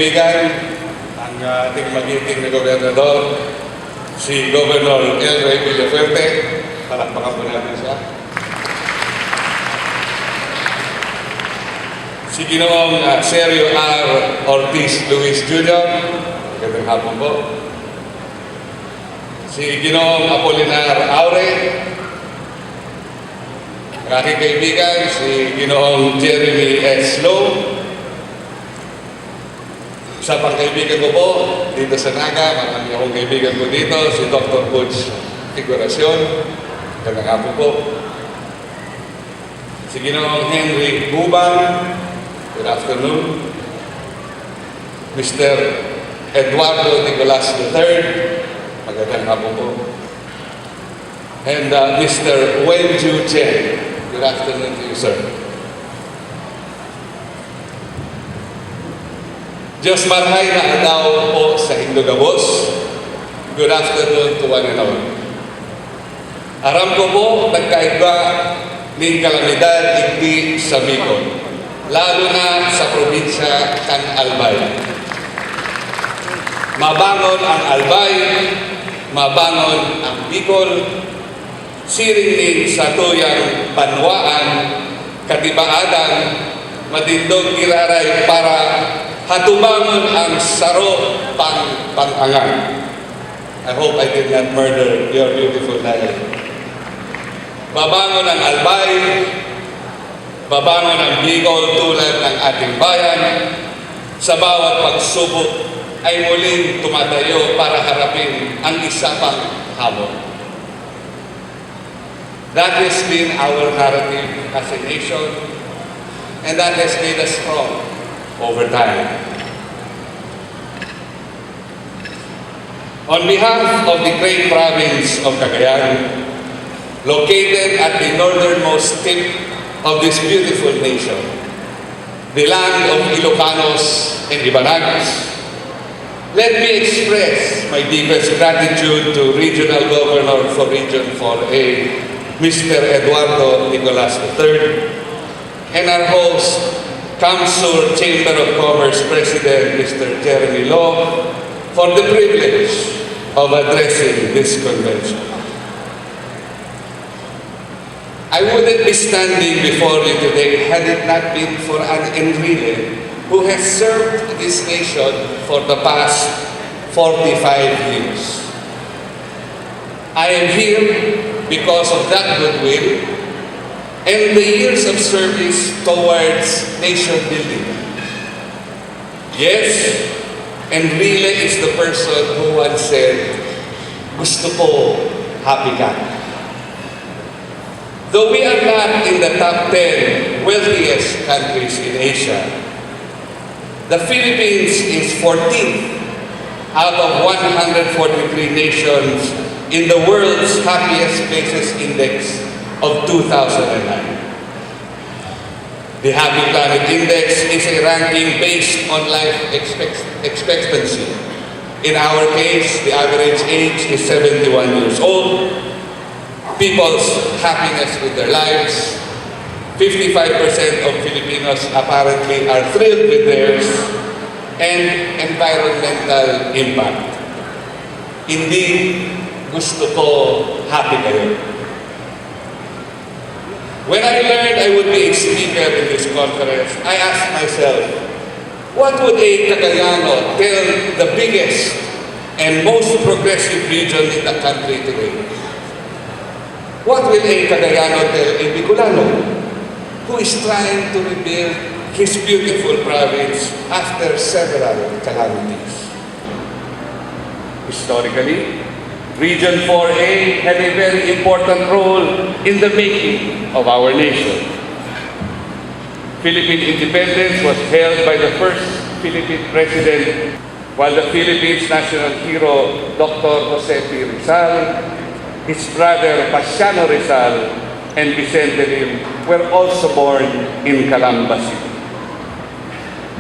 kaibigan, ang ating magiging na gobernador, si Governor Enrile Villafuerte. Palakpakan po natin siya. Si Ginoong Sergio R. Ortiz Luis Jr. Magandang hapon po. Si Ginoong Apolinar Aure. Ang aking kaibigan, si Ginoong Jeremy S. Lowe. Isa pang kaibigan ko po dito sa Naga, marami akong kaibigan ko dito, si Dr. Butch Figuracion. Magandang hapon po. Si Ginoong Henry Guban. Good afternoon. Mr. Eduardo Nicolas III. Magandang hapon po. And Mr. Wenju Chen. Good afternoon to you, sir. Diyos marhay na adaw po sa Indogabos. Good afternoon to one and all. Aram ko po, nagkaiba ng kalamidad hindi sa Bicol, lalo na sa probinsya ng Albay. Mabangon ang Albay, mabangon ang Bicol, siring sa tuyang banwaan, katibaadan, matindog kiraray para hatubangon ang saro pang-angan. I hope I did not murder your beautiful dialect. Babangon ang Albay, babangon ang Bicol tulad ng ating bayan. Sa bawat pagsubok ay muling tumatayo para harapin ang isa pang hamon. That has been our narrative as a nation, and that has made us strong over time. On behalf of the great province of Cagayan, located at the northernmost tip of this beautiful nation, the land of Ilocanos and Ibanags, let me express my deepest gratitude to Regional Governor for Region 4A, Mr. Eduardo Nicolas III, and our host, Council Chamber of Commerce President Mr. Jeremy Lowe, for the privilege of addressing this convention. I wouldn't be standing before you today had it not been for an Enrile who has served this nation for the past 45 years. I am here because of that goodwill and the years of service towards nation building. Yes, Enrile is the person who once said, "Gusto ko, happy ka." Though we are not in the top 10 wealthiest countries in Asia, the Philippines is 14th out of 143 nations in the world's happiest places index of 2009. The Happy Planet Index is a ranking based on life expectancy. In our case, the average age is 71 years old. People's happiness with their lives. 55% of Filipinos apparently are thrilled with theirs. And environmental impact. Indeed, gusto ko happy kayo. When I learned I would be a speaker in this conference, I asked myself, what would a Cagayano tell the biggest and most progressive region in the country today? What will a Cagayano tell a Bicolano who is trying to rebuild his beautiful province after several calamities? Historically, Region 4A had a very important role in the making of our nation. Philippine independence was held by the first Philippine president, while the Philippines' national hero, Dr. Jose P. Rizal, his brother Pasiano Rizal, and Vicente Lim were also born in Calamba City.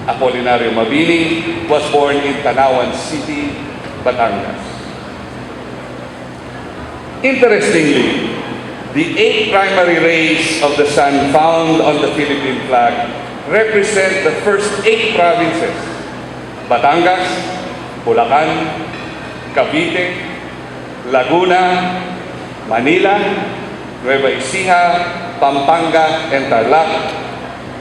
Apolinario Mabini was born in Tanawan City, Batangas. Interestingly, the 8 primary rays of the sun found on the Philippine flag represent the first 8 provinces Batangas, Bulacan, Cavite, Laguna, Manila, Nueva Ecija, Pampanga, and Tarlac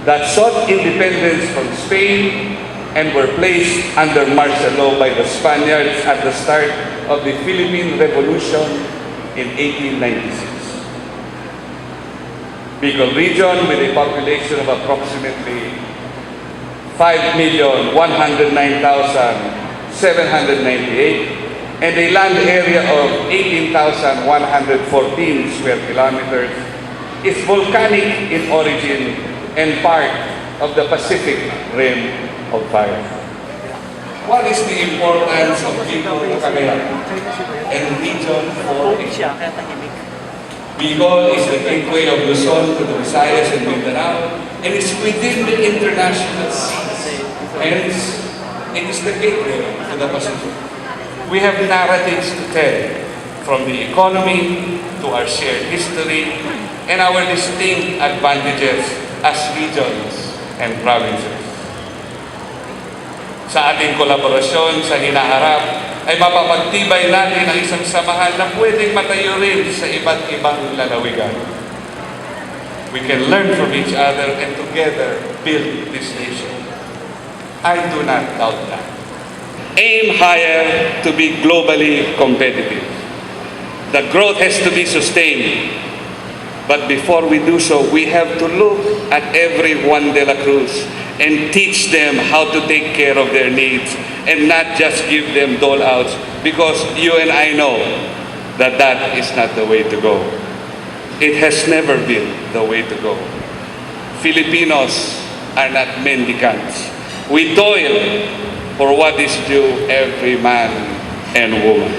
that sought independence from Spain and were placed under martial law by the Spaniards at the start of the Philippine Revolution in 1896. Bicol region, with a population of approximately 5,109,798 and a land area of 18,114 square kilometers, is volcanic in origin and part of the Pacific Rim of Fire. What is the importance of Bicol, Cagayan, and region for Asia? Bicol is the gateway of Luzon to the Visayas and Mindanao, and it's within the international seas. Hence, it is the gateway to the Pacific. We have narratives to tell, from the economy to our shared history and our distinct advantages as regions and provinces. Sa ating kolaborasyon sa hinaharap ay mapapagtibay natin ang isang samahan na pwedeng matayo rin sa iba't ibang lalawigan. We can learn from each other and together build this nation. I do not doubt that. Aim higher to be globally competitive. The growth has to be sustained. But before we do so, we have to look at every Juan de la Cruz and teach them how to take care of their needs and not just give them dole-outs, because you and I know that that is not the way to go. It has never been the way to go. Filipinos are not mendicants. We toil for what is due every man and woman.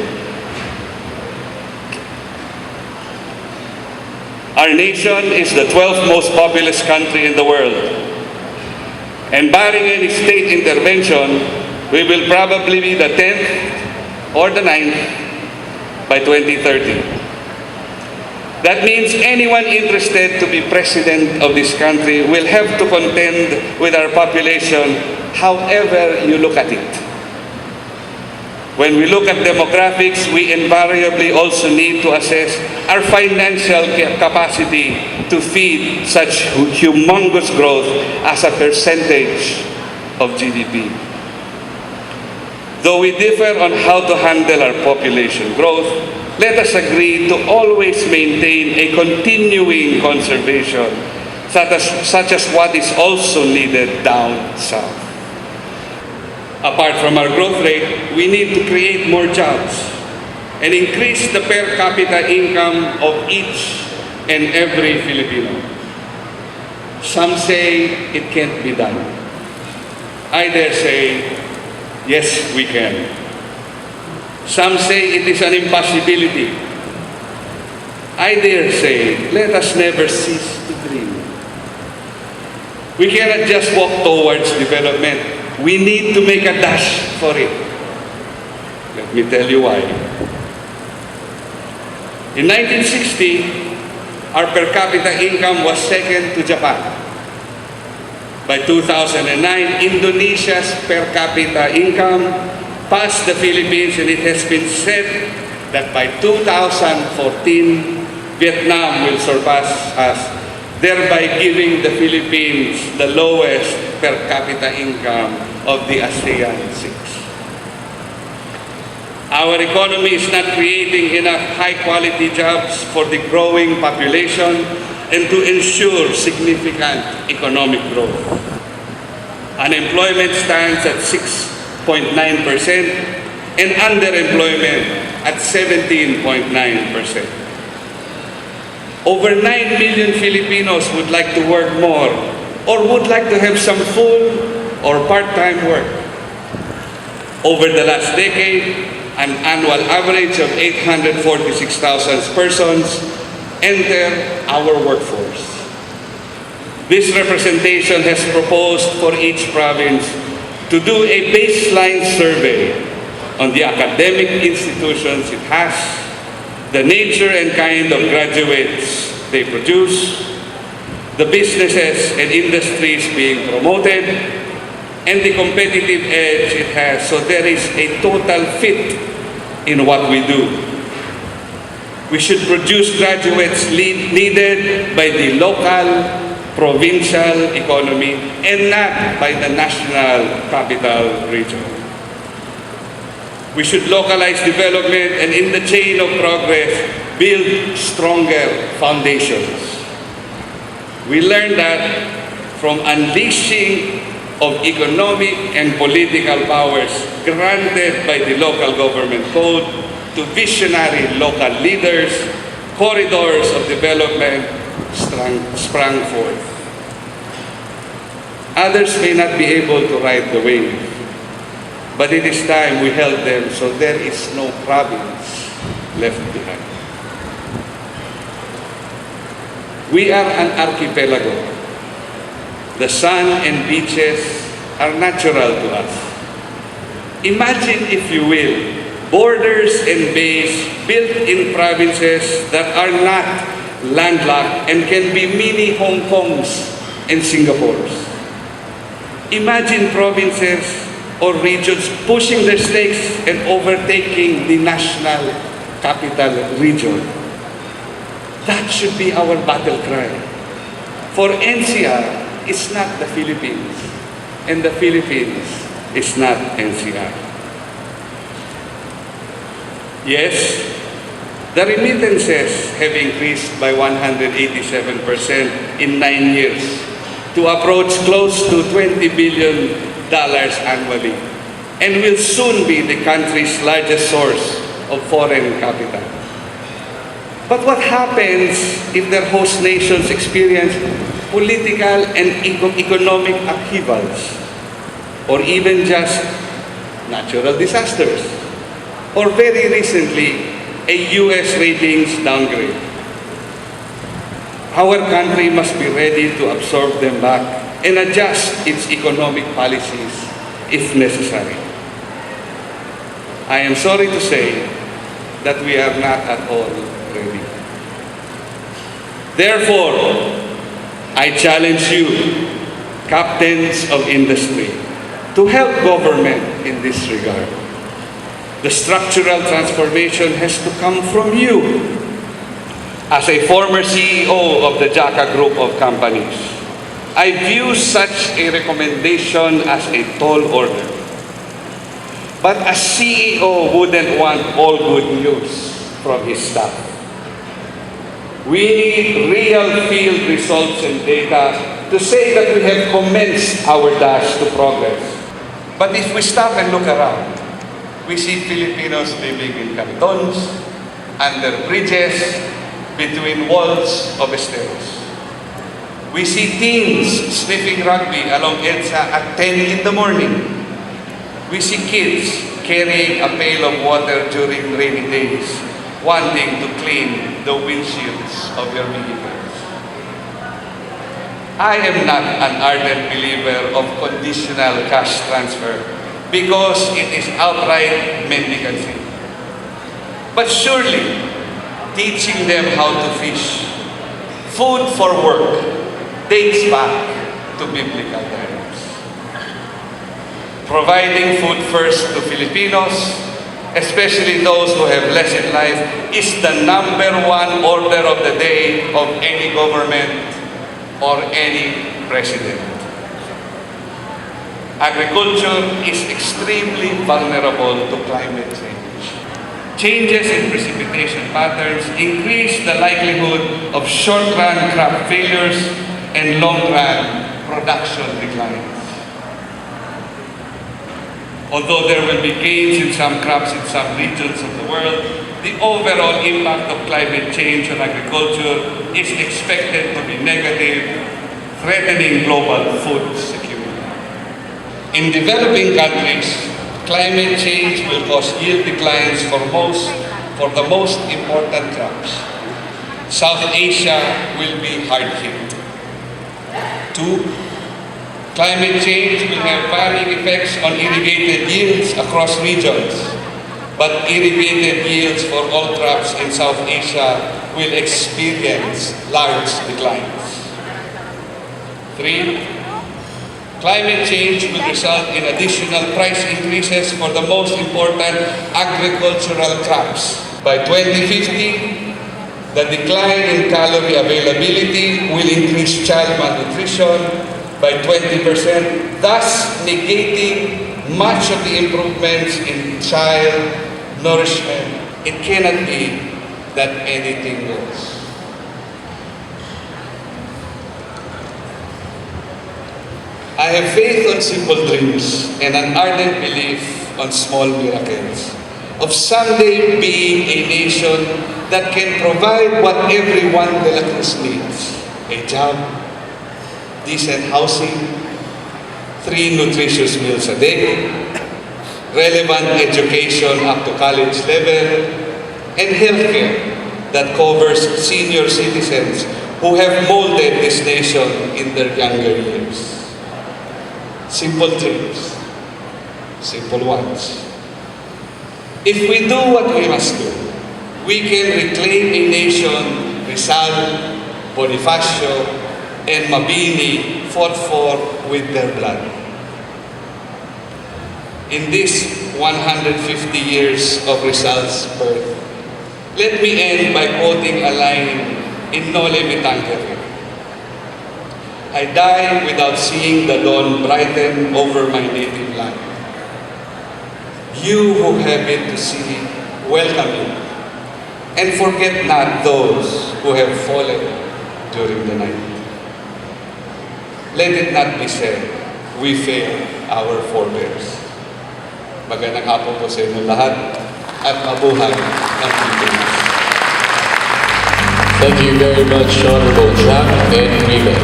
Our nation is the 12th most populous country in the world. And barring any state intervention, we will probably be the 10th or the 9th by 2030. That means anyone interested to be president of this country will have to contend with our population however you look at it. When we look at demographics, we invariably also need to assess our financial capacity to feed such humongous growth as a percentage of GDP. Though we differ on how to handle our population growth, let us agree to always maintain a continuing conservation, such as what is also needed down south. Apart from our growth rate, we need to create more jobs and increase the per capita income of each and every Filipino. Some say it can't be done. I dare say, yes, we can. Some say it is an impossibility. I dare say, let us never cease to dream. We cannot just walk towards development. We need to make a dash for it. Let me tell you why. In 1960, our per capita income was second to Japan. By 2009, Indonesia's per capita income passed the Philippines, and it has been said that by 2014, Vietnam will surpass us, thereby giving the Philippines the lowest per capita income of the ASEAN 6. Our economy is not creating enough high-quality jobs for the growing population and to ensure significant economic growth. Unemployment stands at 6.9% and underemployment at 17.9%. Over 9 million Filipinos would like to work more or would like to have some full or part-time work. Over the last decade, an annual average of 846,000 persons enter our workforce. This representation has proposed for each province to do a baseline survey on the academic institutions it has, the nature and kind of graduates they produce, the businesses and industries being promoted, and the competitive edge it has. So there is a total fit in what we do. We should produce graduates needed by the local, provincial economy and not by the national capital region. We should localize development and in the chain of progress, build stronger foundations. We learned that from unleashing of economic and political powers granted by the local government code to visionary local leaders, corridors of development sprang forth. Others may not be able to ride the wave, but it is time we held them so there is no province left behind. We are an archipelago. The sun and beaches are natural to us. Imagine, if you will, borders and bays built in provinces that are not landlocked and can be mini Hong Kongs and Singapores. Imagine provinces or regions pushing their stakes and overtaking the national capital region. That should be our battle cry. For NCR is not the Philippines, and the Philippines is not NCR. Yes, the remittances have increased by 187% in 9 years to approach close to $20 billion annually, and will soon be the country's largest source of foreign capital. But what happens if their host nations experience political and economic upheavals, or even just natural disasters, or very recently, a U.S. ratings downgrade? Our country must be ready to absorb them back and adjust its economic policies if necessary. I am sorry to say that we are not at all ready. Therefore, I challenge you, captains of industry, to help government in this regard. The structural transformation has to come from you. As a former CEO of the JACA group of companies, I view such a recommendation as a tall order. But a CEO wouldn't want all good news from his staff. We need real field results and data to say that we have commenced our dash to progress. But if we stop and look around, we see Filipinos living in cantons, under bridges, between walls of esteros. We see teens sniffing rugby along EDSA at 10 in the morning. We see kids carrying a pail of water during rainy days, wanting to clean the windshields of your vehicles. I am not an ardent believer of conditional cash transfer because it is outright mendicancy. But surely, teaching them how to fish, food for work, dates back to biblical times. Providing food first to Filipinos, especially those who have less in life, is the #1 order of the day of any government or any president. Agriculture is extremely vulnerable to climate change. Changes in precipitation patterns increase the likelihood of short-run crop failures and long-run production declines. Although there will be gains in some crops in some regions of the world, the overall impact of climate change on agriculture is expected to be negative, threatening global food security. In developing countries, climate change will cause yield declines for the most important crops. South Asia will be hard hit. 2, climate change will have varying effects on irrigated yields across regions, but irrigated yields for all crops in South Asia will experience large declines. 3, Climate change will result in additional price increases for the most important agricultural crops. By 2050, the decline in calorie availability will increase child malnutrition by 20%, thus negating much of the improvements in child nourishment. It cannot be that anything goes. I have faith on simple dreams and an ardent belief on small miracles of someday being a nation that can provide what everyone de la Cruz needs: a job, decent housing, 3 nutritious meals a day, relevant education up to college level, and healthcare that covers senior citizens who have molded this nation in their younger years. Simple dreams, simple ones. If we do what we must do, we can reclaim a nation Rizal, Bonifacio, and Mabini fought for with their blood. In this 150 years of Rizal's birth, let me end by quoting a line in Nole Me Tangere. I die without seeing the dawn brighten over my native land. You who have it to see, welcome it, and forget not those who have fallen during the night. Let it not be said, we failed our forebears. Magandang hapon po sa inyo lahat at mabuhay ng Pilipinas. Thank you very much, Honorable Jack Enrile.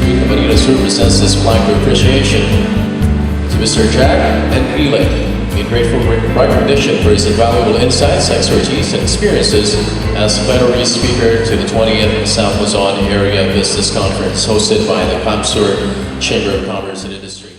Manila Sur presents this flag of appreciation to Mr. Jack Enrile, in grateful recognition for his invaluable insights, expertise, and experiences as plenary speaker to the 20th South Luzon Area Business Conference hosted by the Camp Sur Chamber of Commerce and Industry.